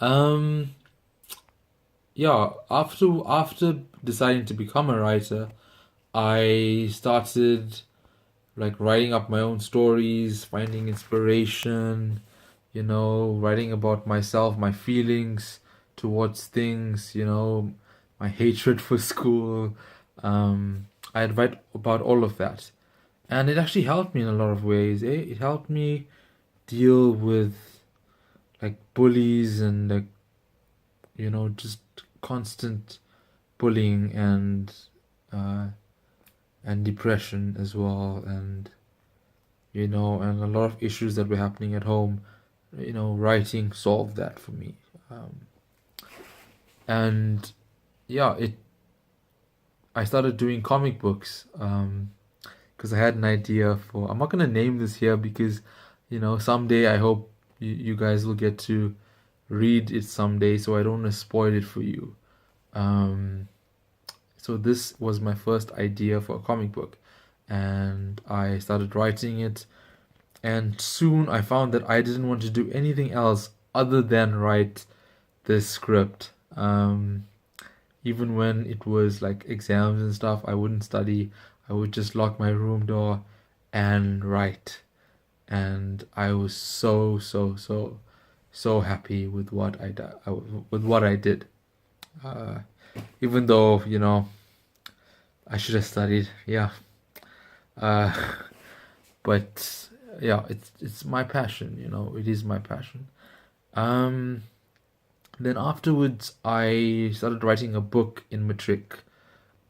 Um, yeah, after deciding to become a writer, I started like writing up my own stories, finding inspiration, writing about myself, my feelings towards things, my hatred for school. I'd write about all of that. And it actually helped me in a lot of ways. It helped me deal with like bullies and like, just constant bullying uh and depression as well, and a lot of issues that were happening at home. Writing solved that for me. And yeah, it I started doing comic books because I had an idea for. I'm not gonna name this here because, someday I hope you guys will get to read it someday. So I don't want to spoil it for you. Um, so this was my first idea for a comic book, and I started writing it. And soon I found that I didn't want to do anything else other than write this script. Even when it was like exams and stuff, I wouldn't study. I would just lock my room door and write. And I was so happy with what I did. Uh, Even though I should have studied, yeah. Uh, but yeah, it's my passion. It is my passion. Um, then afterwards, I started writing a book in matric.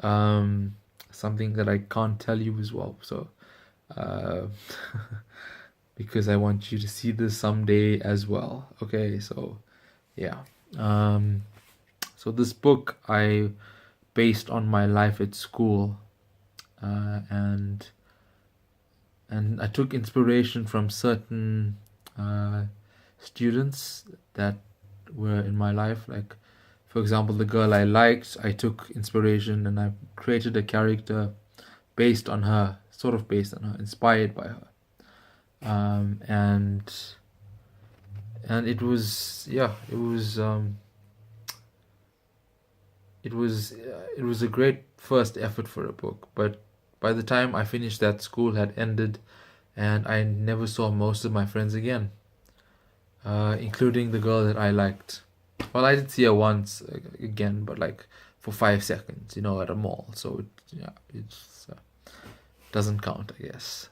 Um, Something that I can't tell you as well. So, uh, because I want you to see this someday as well. Okay, so yeah. Um, so this book I based on my life at school, and I took inspiration from certain uh, students that were in my life. Like, for example, the girl I liked, I took inspiration and I created a character based on her, sort of based on her, inspired by her. Um, and and it was a great first effort for a book. But by the time I finished that, school had ended, and I never saw most of my friends again, including the girl that I liked. Well, I did see her once again, but like for 5 seconds, at a mall. So yeah, it doesn't count, I guess.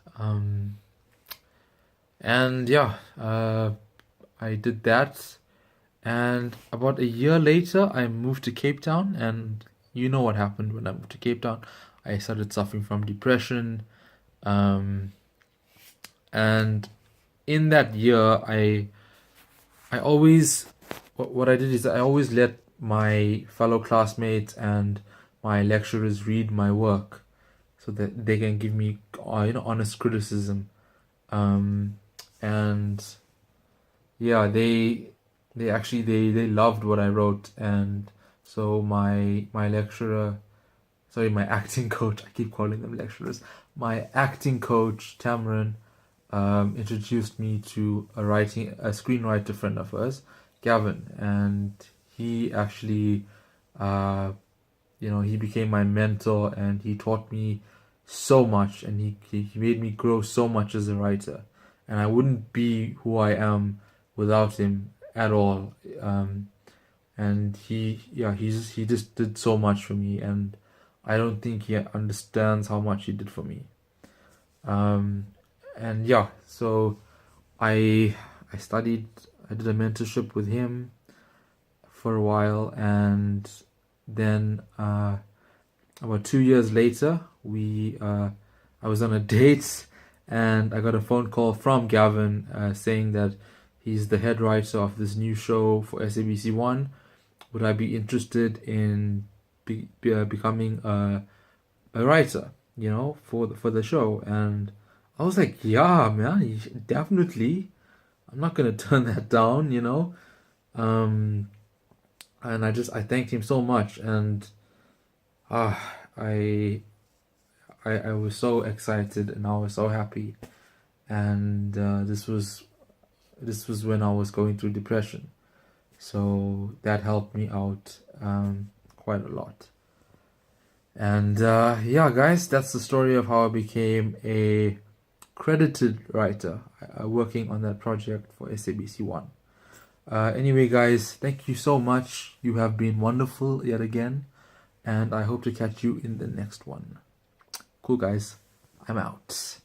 And yeah, I did that. And about a year later, I moved to Cape Town, and you know what happened when I moved to Cape Town. I started suffering from depression, um, and in that year, I always what I did is I always let my fellow classmates and my lecturers read my work, so that they can give me honest criticism. Um, and yeah, they loved what I wrote, and so my lecturer, sorry, my acting coach, I keep calling them lecturers. My acting coach Tamron introduced me to a screenwriter friend of hers, Gavin, and he actually, uh, he became my mentor, and he taught me so much, and he made me grow so much as a writer, and I wouldn't be who I am without him at all. And he just did so much for me, and I don't think he understands how much he did for me. Um, and yeah, so I I studied, I did a mentorship with him for a while, and then about 2 years later, I was on a date, and I got a phone call from Gavin saying that he's the head writer of this new show for SABC One. Would I be interested in becoming a writer, for the show? And I was like, yeah, man, definitely. I'm not gonna turn that down. Um, and I thanked him so much, and I I was so excited and I was so happy, and this was when I was going through depression, So that helped me out quite a lot. And yeah, guys, that's the story of how I became a credited writer working on that project for SABC One. Anyway, guys, thank you so much. You have been wonderful yet again, and I hope to catch you in the next one. Cool, guys. I'm out.